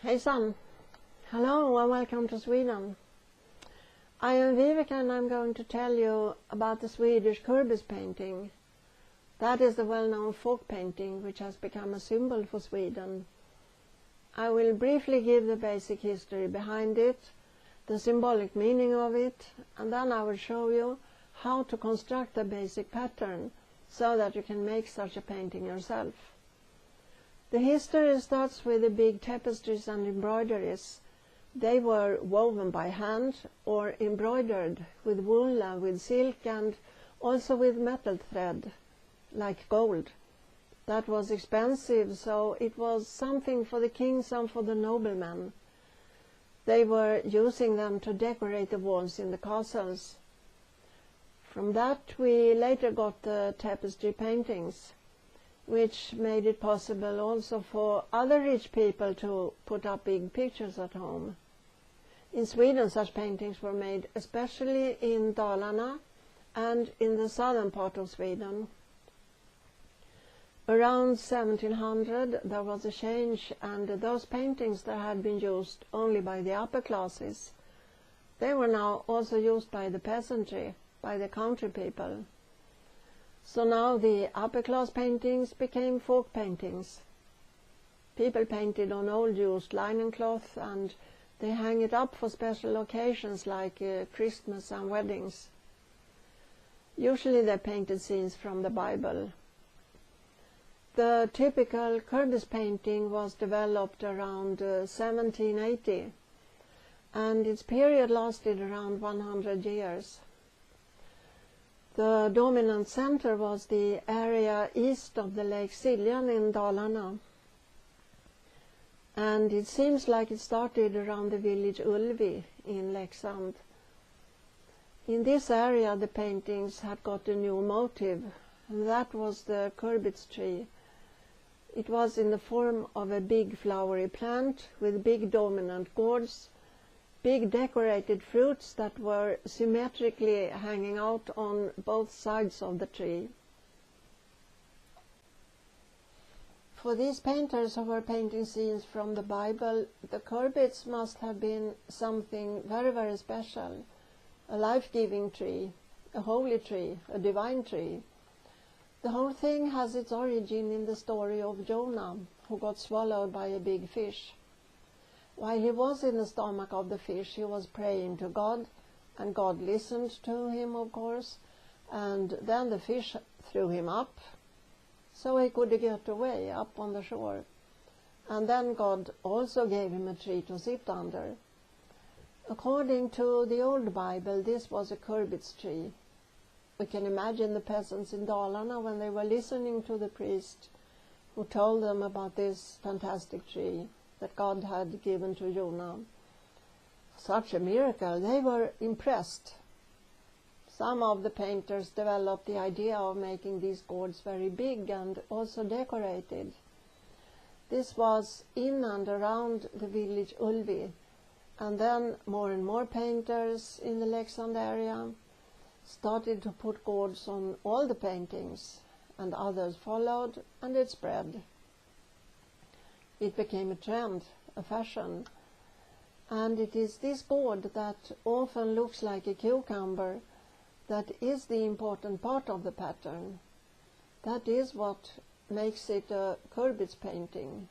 Hejsan! Hello and welcome to Sweden. I am Viveka and I'm going to tell you about the Swedish Kurbits painting. That is the well-known folk painting which has become a symbol for Sweden. I will briefly give the basic history behind it, the symbolic meaning of it, and then I will show you how to construct the basic pattern so that you can make such a painting yourself. The history starts with the big tapestries and embroideries. They were woven by hand or embroidered with wool and with silk and also with metal thread, like gold. That was expensive, so it was something for the kings and for the noblemen. They were using them to decorate the walls in the castles. From that we later got the tapestry paintings, which made it possible also for other rich people to put up big pictures at home. In Sweden such paintings were made especially in Dalarna and in the southern part of Sweden. Around 1700 there was a change, and those paintings that had been used only by the upper classes, they were now also used by the peasantry, by the country people. So now the upper class paintings became folk paintings. People painted on old used linen cloth and they hang it up for special occasions like Christmas and weddings. Usually they painted scenes from the Bible. The typical Kurbits painting was developed around 1780 and its period lasted around 100 years. The dominant center was the area east of the Lake Siljan in Dalarna, and it seems like it started around the village Ullvi in Leksand. In this area the paintings had got a new motive, and that was the Kurbits tree. It was in the form of a big flowery plant with big dominant gourds, big decorated fruits that were symmetrically hanging out on both sides of the tree. For these painters who were painting scenes from the Bible, the Kurbits must have been something very, very special, a life-giving tree, a holy tree, a divine tree. The whole thing has its origin in the story of Jonah, who got swallowed by a big fish. While he was in the stomach of the fish, he was praying to God, and God listened to him, of course, and then the fish threw him up, so he could get away up on the shore. And then God also gave him a tree to sit under. According to the old Bible, this was a Kurbits tree. We can imagine the peasants in Dalarna when they were listening to the priest who told them about this fantastic tree that God had given to Jonah. Such a miracle, they were impressed. Some of the painters developed the idea of making these gourds very big and also decorated. This was in and around the village Ullvi, and then more and more painters in the Leksand area started to put gourds on all the paintings, and others followed, and it spread. It became a trend, a fashion, and it is this gourd that often looks like a cucumber that is the important part of the pattern. That is what makes it a Kurbits painting.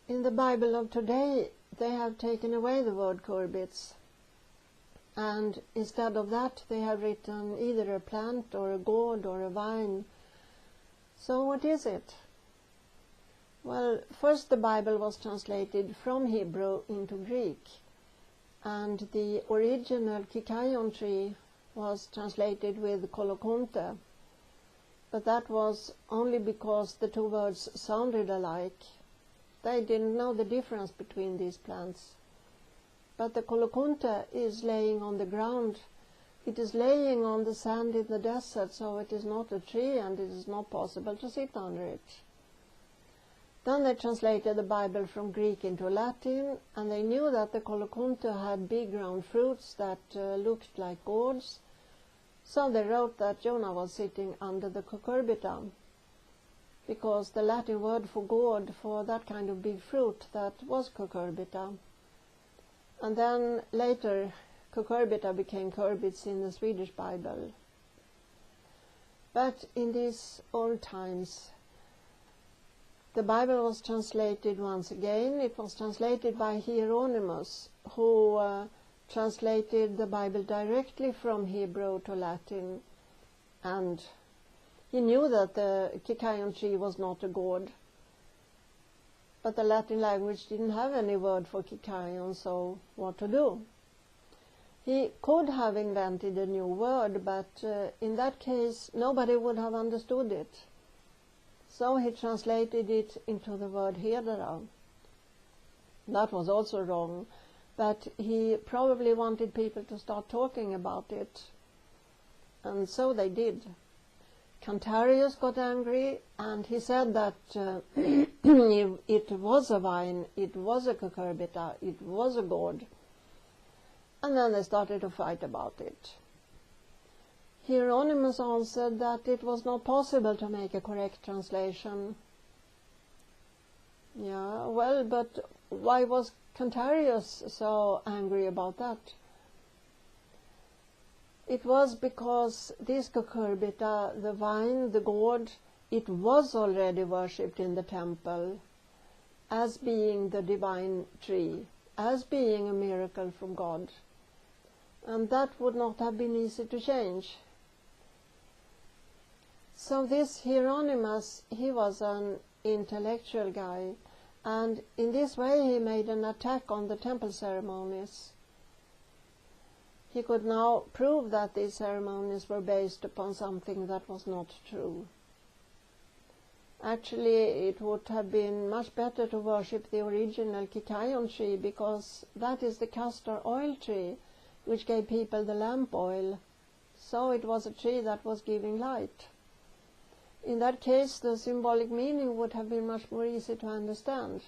In the Bible of today they have taken away the word Kurbits, and instead of that they have written either a plant or a gourd or a vine. So what is it? Well, first the Bible was translated from Hebrew into Greek, and the original kikayon tree was translated with kolokonte, but that was only because the two words sounded alike. They didn't know the difference between these plants. But the kolokonte is laying on the ground. It is laying on the sand in the desert, so it is not a tree and it is not possible to sit under it. Then they translated the Bible from Greek into Latin, and they knew that the kolokonte had big round fruits that looked like gourds, so they wrote that Jonah was sitting under the cucurbita. because the Latin word for gourd, for that kind of big fruit, that was cucurbita. And then later cucurbita became Kurbits in the Swedish Bible. But in these old times, the Bible was translated once again. It was translated by Hieronymus, who translated the Bible directly from Hebrew to Latin, and he knew that the Kikayon tree was not a gourd, but the Latin language didn't have any word for Kikayon, so what to do? He could have invented a new word, but in that case nobody would have understood it. So he translated it into the word hedera. That was also wrong, but he probably wanted people to start talking about it, and so they did. Cantarius got angry, and he said that it was a vine, it was a cucurbita, it was a gourd. And then they started to fight about it. Hieronymus answered that it was not possible to make a correct translation. Yeah, well, but why was Cantarius so angry about that? It was because this cucurbita, the vine, the gourd, it was already worshipped in the temple as being the divine tree, as being a miracle from God. And that would not have been easy to change. So this Hieronymus, he was an intellectual guy, and in this way he made an attack on the temple ceremonies. He could now prove that these ceremonies were based upon something that was not true. Actually, it would have been much better to worship the original Kikayon tree, because that is the castor oil tree, which gave people the lamp oil. So it was a tree that was giving light. In that case, the symbolic meaning would have been much more easy to understand.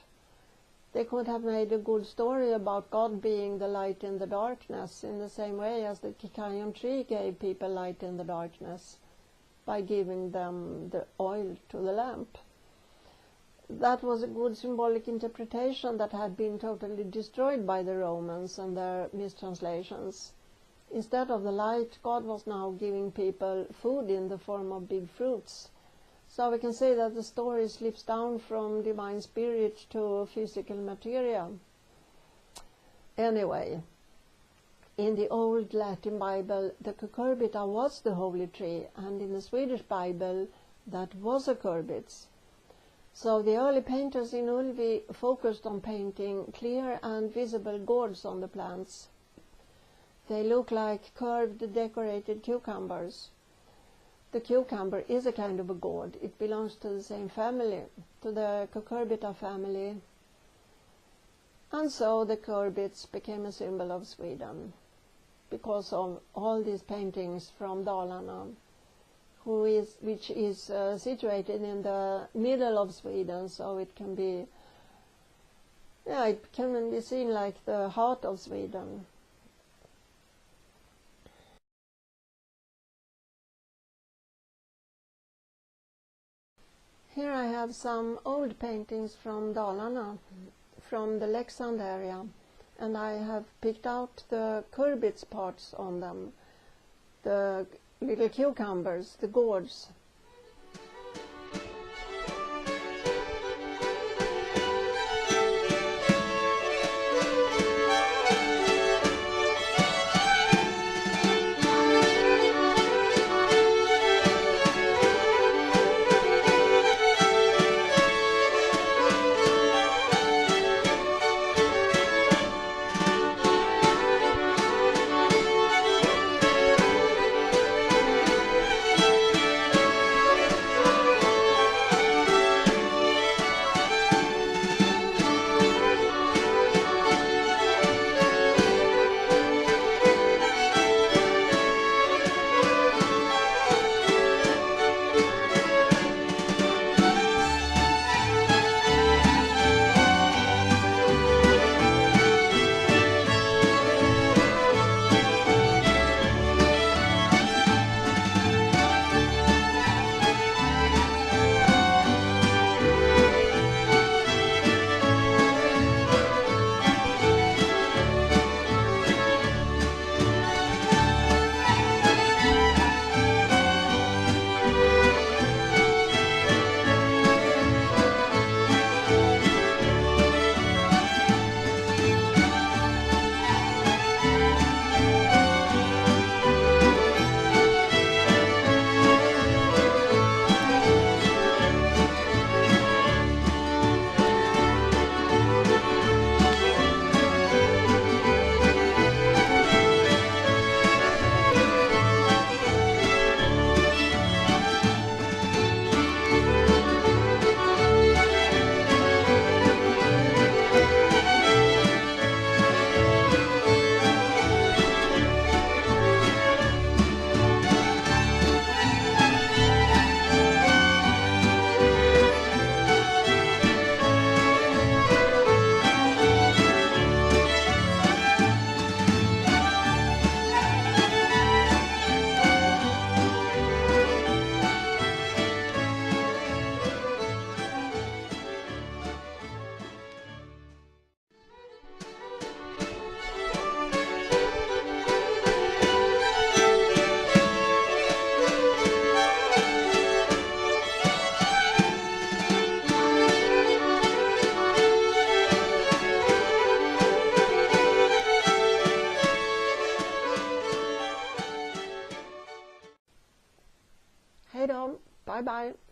They could have made a good story about God being the light in the darkness, in the same way as the Kikayon tree gave people light in the darkness by giving them the oil to the lamp. That was a good symbolic interpretation that had been totally destroyed by the Romans and their mistranslations. Instead of the light, God was now giving people food in the form of big fruits. So we can say that the story slips down from divine spirit to physical materia. Anyway, in the old Latin Bible, the cucurbita was the holy tree, and in the Swedish Bible, that was a Kurbits. So the early painters in Ullvi focused on painting clear and visible gourds on the plants. They look like curved, decorated cucumbers. The cucumber is a kind of a gourd. It belongs to the same family, to the cucurbita family. And so the Kurbits became a symbol of Sweden, because of all these paintings from Dalarna, which is situated in the middle of Sweden, so it can be, it can be seen like the heart of Sweden. Here I have some old paintings from Dalarna, from the Leksand area, and I have picked out the Kurbits parts on them, the little cucumbers, the gourds. då. Bye bye.